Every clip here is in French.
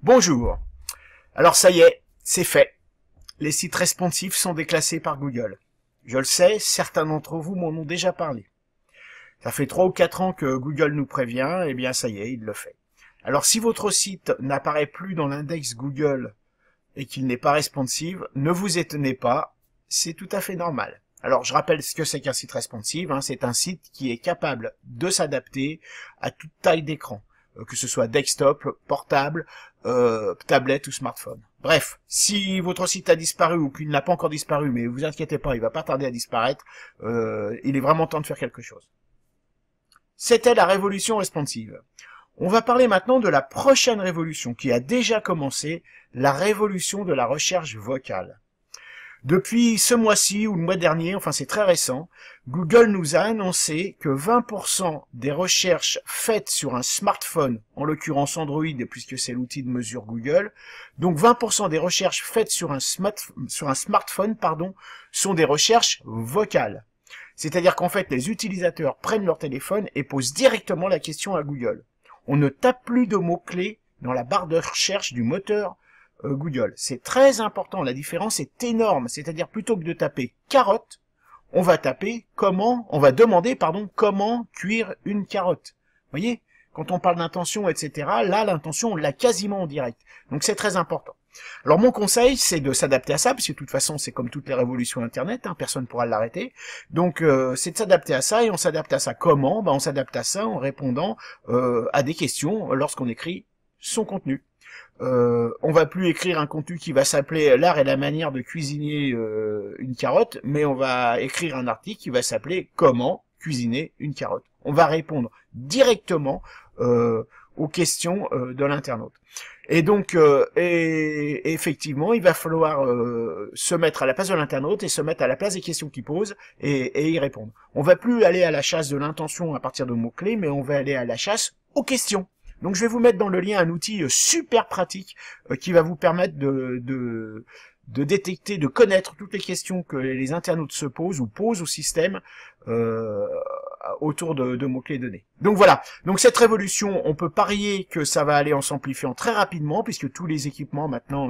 Bonjour. Alors ça y est, c'est fait. Les sites responsifs sont déclassés par Google. Je le sais, certains d'entre vous m'en ont déjà parlé. Ça fait 3 ou 4 ans que Google nous prévient, et bien ça y est, il le fait. Alors si votre site n'apparaît plus dans l'index Google et qu'il n'est pas responsive, ne vous étonnez pas, c'est tout à fait normal. Alors je rappelle ce que c'est qu'un site responsive, c'est un site qui est capable de s'adapter à toute taille d'écran, que ce soit desktop, portable, tablette ou smartphone. Bref, si votre site a disparu ou qu'il n'a pas encore disparu, mais vous inquiétez pas, il va pas tarder à disparaître, il est vraiment temps de faire quelque chose. C'était la révolution responsive. On va parler maintenant de la prochaine révolution qui a déjà commencé, la révolution de la recherche vocale. Depuis ce mois-ci ou le mois dernier, enfin c'est très récent, Google nous a annoncé que 20% des recherches faites sur un smartphone, en l'occurrence Android puisque c'est l'outil de mesure Google, donc 20% des recherches faites sur un smartphone, sont des recherches vocales. C'est-à-dire qu'en fait les utilisateurs prennent leur téléphone et posent directement la question à Google. On ne tape plus de mots-clés dans la barre de recherche du moteur Google. C'est très important, la différence est énorme, c'est-à-dire plutôt que de taper carotte, on va demander comment cuire une carotte. Vous voyez, quand on parle d'intention, etc., là l'intention on l'a quasiment en direct. Donc c'est très important. Alors mon conseil c'est de s'adapter à ça, parce que de toute façon c'est comme toutes les révolutions internet, personne ne pourra l'arrêter. Donc c'est de s'adapter à ça, et on s'adapte à ça comment? On s'adapte à ça en répondant à des questions lorsqu'on écrit son contenu. On va plus écrire un contenu qui va s'appeler l'art et la manière de cuisiner une carotte, mais on va écrire un article qui va s'appeler comment cuisiner une carotte. On va répondre directement aux questions de l'internaute. Et donc, et effectivement, il va falloir se mettre à la place de l'internaute et se mettre à la place des questions qu'il pose et y répondre. On va plus aller à la chasse de l'intention à partir de mots-clés, mais on va aller à la chasse aux questions. Donc je vais vous mettre dans le lien un outil super pratique qui va vous permettre de détecter, de connaître toutes les questions que les internautes se posent ou posent au système autour de mots-clés donnés. Donc voilà, donc cette révolution, on peut parier que ça va aller en s'amplifiant très rapidement puisque tous les équipements maintenant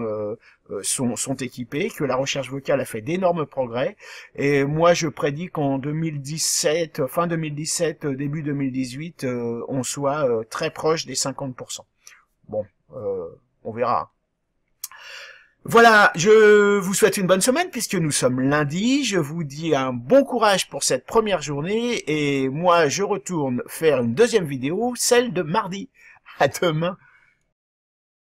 sont équipés, que la recherche vocale a fait d'énormes progrès, et moi je prédis qu'en 2017, fin 2017, début 2018, on soit très proche des 50%. Bon, on verra. Voilà, je vous souhaite une bonne semaine puisque nous sommes lundi. Je vous dis un bon courage pour cette première journée et moi je retourne faire une deuxième vidéo, celle de mardi. À demain.